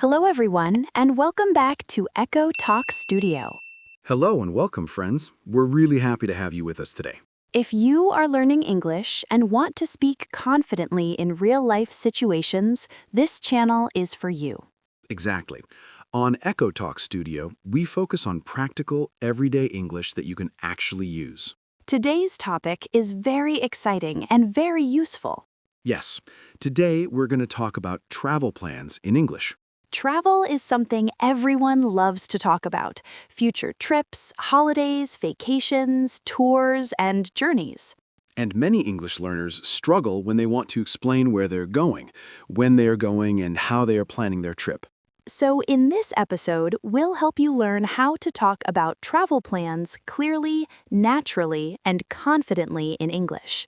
Hello, everyone, and welcome back to Echo Talk Studio. Hello and welcome, friends. We're really happy to have you with us today. If you are learning English and want to speak confidently in real-life situations, this channel is for you. Exactly. On Echo Talk Studio, we focus on practical, everyday English that you can actually use. Today's topic is very exciting and very useful. Yes, today we're going to talk about travel plans in English. Travel is something everyone loves to talk about. Future trips, holidays, vacations, tours, and journeys. And many English learners struggle when they want to explain where they're going, when they are going, and how they are planning their trip. So in this episode, we'll help you learn how to talk about travel plans clearly, naturally, and confidently in English.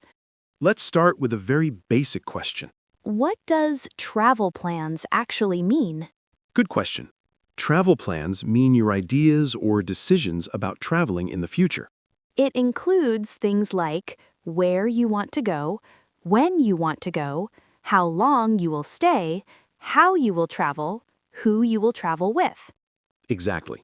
Let's start with a very basic question. What does travel plans actually mean? Good question. Travel plans mean your ideas or decisions about traveling in the future. It includes things like where you want to go, when you want to go, how long you will stay, how you will travel, who you will travel with. Exactly.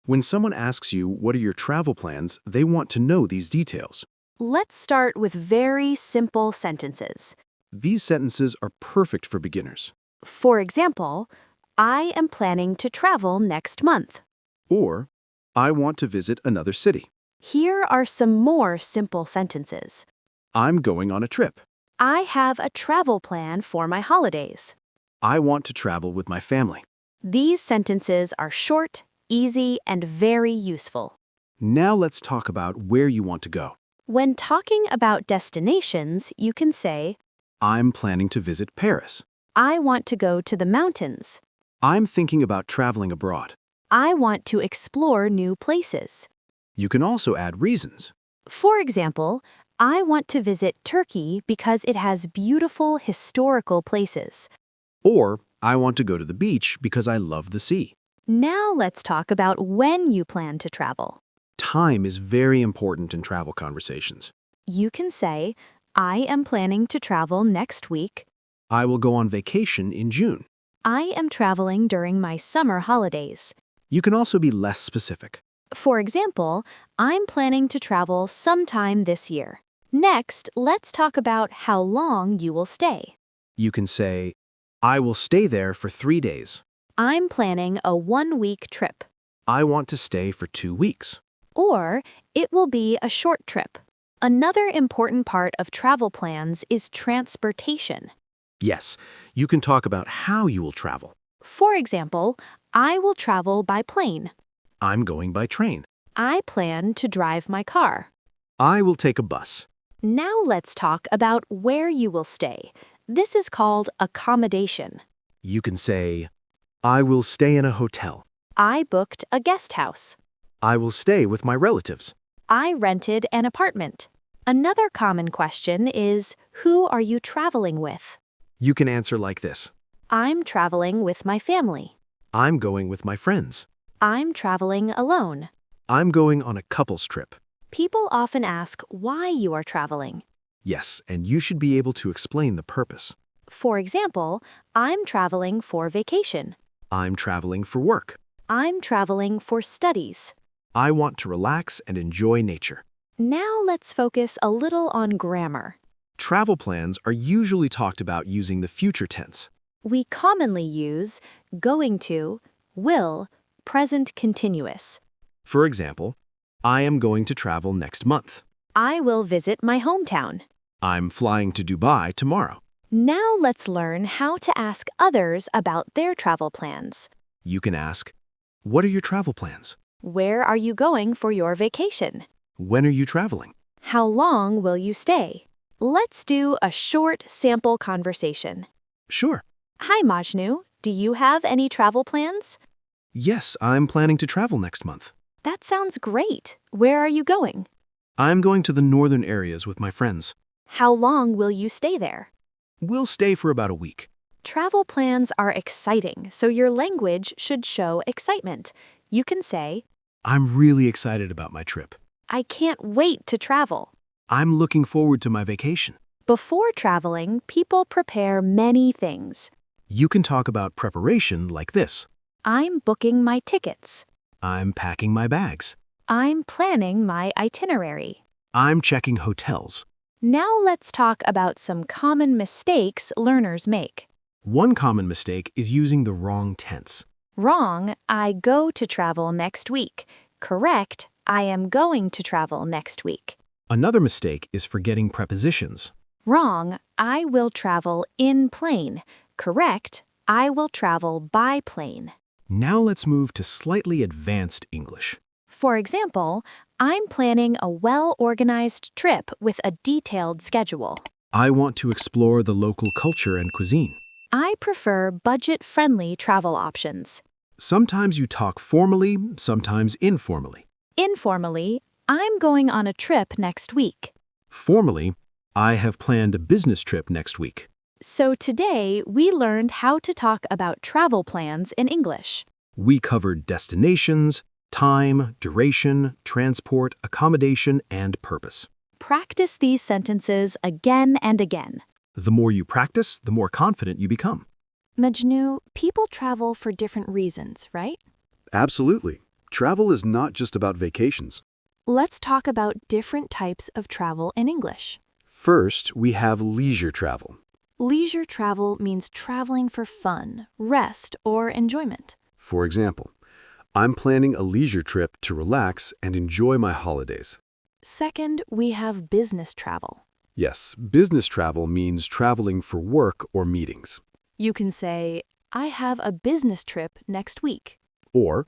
When someone asks you what are your travel plans, they want to know these details. Let's start with very simple sentences. These sentences are perfect for beginners. For example, I am planning to travel next month. Or, I want to visit another city. Here are some more simple sentences. I'm going on a trip. I have a travel plan for my holidays. I want to travel with my family. These sentences are short, easy, and very useful. Now let's talk about where you want to go. When talking about destinations, you can say, I'm planning to visit Paris. I want to go to the mountains. I'm thinking about traveling abroad. I want to explore new places. You can also add reasons. For example, I want to visit Turkey because it has beautiful historical places. Or, I want to go to the beach because I love the sea. Now let's talk about when you plan to travel. Time is very important in travel conversations. You can say, I am planning to travel next week. I will go on vacation in June. I am traveling during my summer holidays. You can also be less specific. For example, I'm planning to travel sometime this year. Next, let's talk about how long you will stay. You can say, I will stay there for 3 days. I'm planning a 1-week trip. I want to stay for 2 weeks. Or, it will be a short trip. Another important part of travel plans is transportation. Yes, you can talk about how you will travel. For example, I will travel by plane. I'm going by train. I plan to drive my car. I will take a bus. Now let's talk about where you will stay. This is called accommodation. You can say, I will stay in a hotel. I booked a guest house. I will stay with my relatives. I rented an apartment. Another common question is, who are you traveling with? You can answer like this. I'm traveling with my family. I'm going with my friends. I'm traveling alone. I'm going on a couple's trip. People often ask why you are traveling. Yes, and you should be able to explain the purpose. For example, I'm traveling for vacation. I'm traveling for work. I'm traveling for studies. I want to relax and enjoy nature. Now let's focus a little on grammar. Travel plans are usually talked about using the future tense. We commonly use going to, will, present continuous. For example, I am going to travel next month. I will visit my hometown. I'm flying to Dubai tomorrow. Now let's learn how to ask others about their travel plans. You can ask, what are your travel plans? Where are you going for your vacation? When are you traveling? How long will you stay? Let's do a short sample conversation. Sure. Hi, Majnoo. Do you have any travel plans? Yes, I'm planning to travel next month. That sounds great. Where are you going? I'm going to the northern areas with my friends. How long will you stay there? We'll stay for about a week. Travel plans are exciting, so your language should show excitement. You can say, I'm really excited about my trip. I can't wait to travel. I'm looking forward to my vacation. Before traveling, people prepare many things. You can talk about preparation like this. I'm booking my tickets. I'm packing my bags. I'm planning my itinerary. I'm checking hotels. Now let's talk about some common mistakes learners make. One common mistake is using the wrong tense. Wrong, I go to travel next week. Correct, I am going to travel next week. Another mistake is forgetting prepositions. Wrong, I will travel in plane. Correct, I will travel by plane. Now let's move to slightly advanced English. For example, I'm planning a well-organized trip with a detailed schedule. I want to explore the local culture and cuisine. I prefer budget-friendly travel options. Sometimes you talk formally, sometimes informally. Informally, I'm going on a trip next week. Formally, I have planned a business trip next week. So today, we learned how to talk about travel plans in English. We covered destinations, time, duration, transport, accommodation, and purpose. Practice these sentences again and again. The more you practice, the more confident you become. Majnoo, people travel for different reasons, right? Absolutely. Travel is not just about vacations. Let's talk about different types of travel in English. First, we have leisure travel. Leisure travel means traveling for fun, rest, or enjoyment. For example, I'm planning a leisure trip to relax and enjoy my holidays. Second, we have business travel. Yes, business travel means traveling for work or meetings. You can say, I have a business trip next week. Or,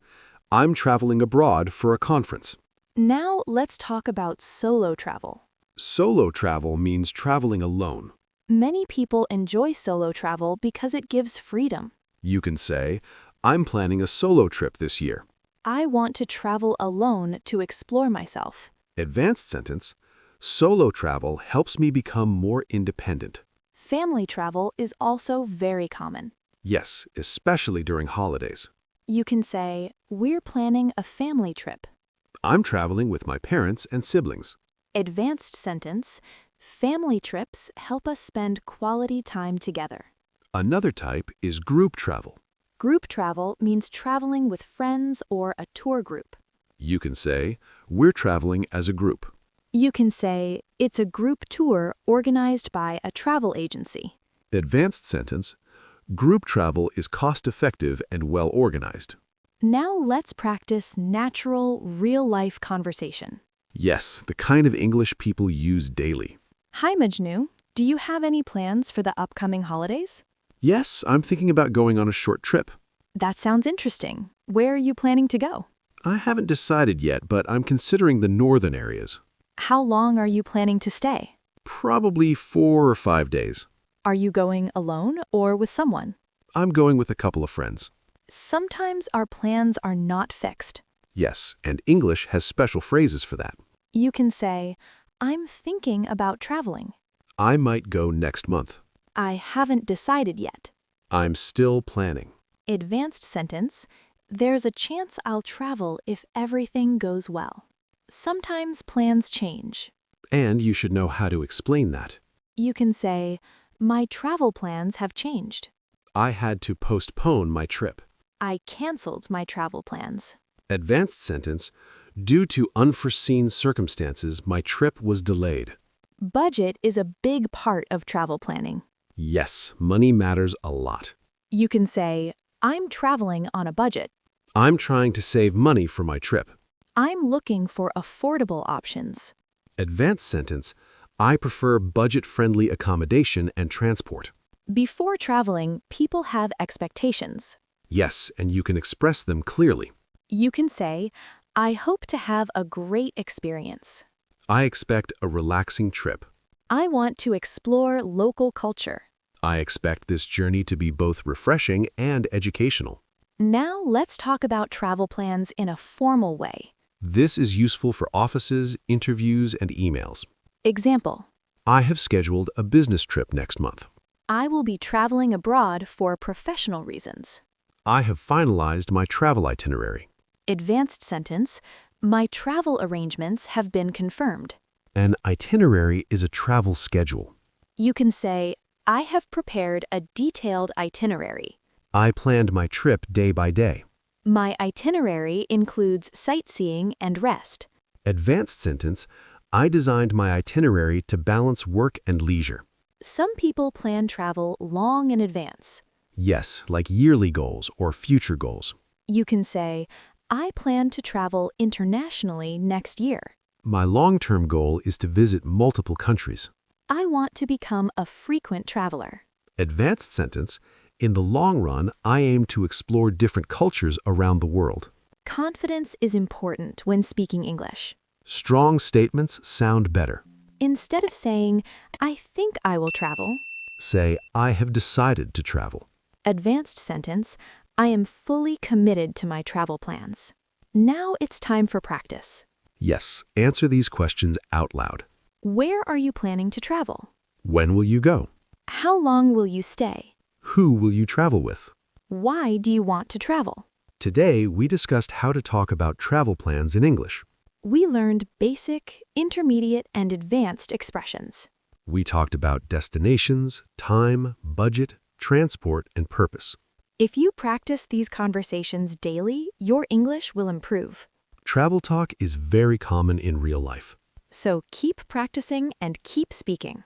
I'm traveling abroad for a conference. Now let's talk about solo travel. Solo travel means traveling alone. Many people enjoy solo travel because it gives freedom. You can say, I'm planning a solo trip this year. I want to travel alone to explore myself. Advanced sentence, solo travel helps me become more independent. Family travel is also very common. Yes, especially during holidays. You can say, we're planning a family trip. I'm traveling with my parents and siblings. Advanced sentence, family trips help us spend quality time together. Another type is group travel. Group travel means traveling with friends or a tour group. You can say, we're traveling as a group. You can say, it's a group tour organized by a travel agency. Advanced sentence, group travel is cost-effective and well-organized. Now let's practice natural, real-life conversation. Yes, the kind of English people use daily. Hi, Majnoo. Do you have any plans for the upcoming holidays? Yes, I'm thinking about going on a short trip. That sounds interesting. Where are you planning to go? I haven't decided yet, but I'm considering the northern areas. How long are you planning to stay? Probably 4 or 5 days. Are you going alone or with someone? I'm going with a couple of friends. Sometimes our plans are not fixed. Yes, and English has special phrases for that. You can say, I'm thinking about traveling. I might go next month. I haven't decided yet. I'm still planning. Advanced sentence, there's a chance I'll travel if everything goes well. Sometimes plans change. And you should know how to explain that. You can say, my travel plans have changed. I had to postpone my trip. I canceled my travel plans. Advanced sentence, due to unforeseen circumstances, my trip was delayed. Budget is a big part of travel planning. Yes, money matters a lot. You can say, I'm traveling on a budget. I'm trying to save money for my trip. I'm looking for affordable options. Advanced sentence, I prefer budget-friendly accommodation and transport. Before traveling, people have expectations. Yes, and you can express them clearly. You can say, I hope to have a great experience. I expect a relaxing trip. I want to explore local culture. I expect this journey to be both refreshing and educational. Now let's talk about travel plans in a formal way. This is useful for offices, interviews, and emails. Example, I have scheduled a business trip next month. I will be traveling abroad for professional reasons. I have finalized my travel itinerary. Advanced sentence, my travel arrangements have been confirmed. An itinerary is a travel schedule. You can say, I have prepared a detailed itinerary. I planned my trip day by day. My itinerary includes sightseeing and rest. Advanced sentence, I designed my itinerary to balance work and leisure. Some people plan travel long in advance. Yes, like yearly goals or future goals. You can say, I plan to travel internationally next year. My long-term goal is to visit multiple countries. I want to become a frequent traveler. Advanced sentence, in the long run, I aim to explore different cultures around the world. Confidence is important when speaking English. Strong statements sound better. Instead of saying, I think I will travel, Say, I have decided to travel. advanced sentence, I am fully committed to my travel plans. Now it's time for practice. Yes, answer these questions out loud. Where are you planning to travel? When will you go? How long will you stay? Who will you travel with? Why do you want to travel? Today, we discussed how to talk about travel plans in English. We learned basic, intermediate, and advanced expressions. We talked about destinations, time, budget, transport, and purpose. If you practice these conversations daily, your English will improve. Travel talk is very common in real life. So keep practicing and keep speaking.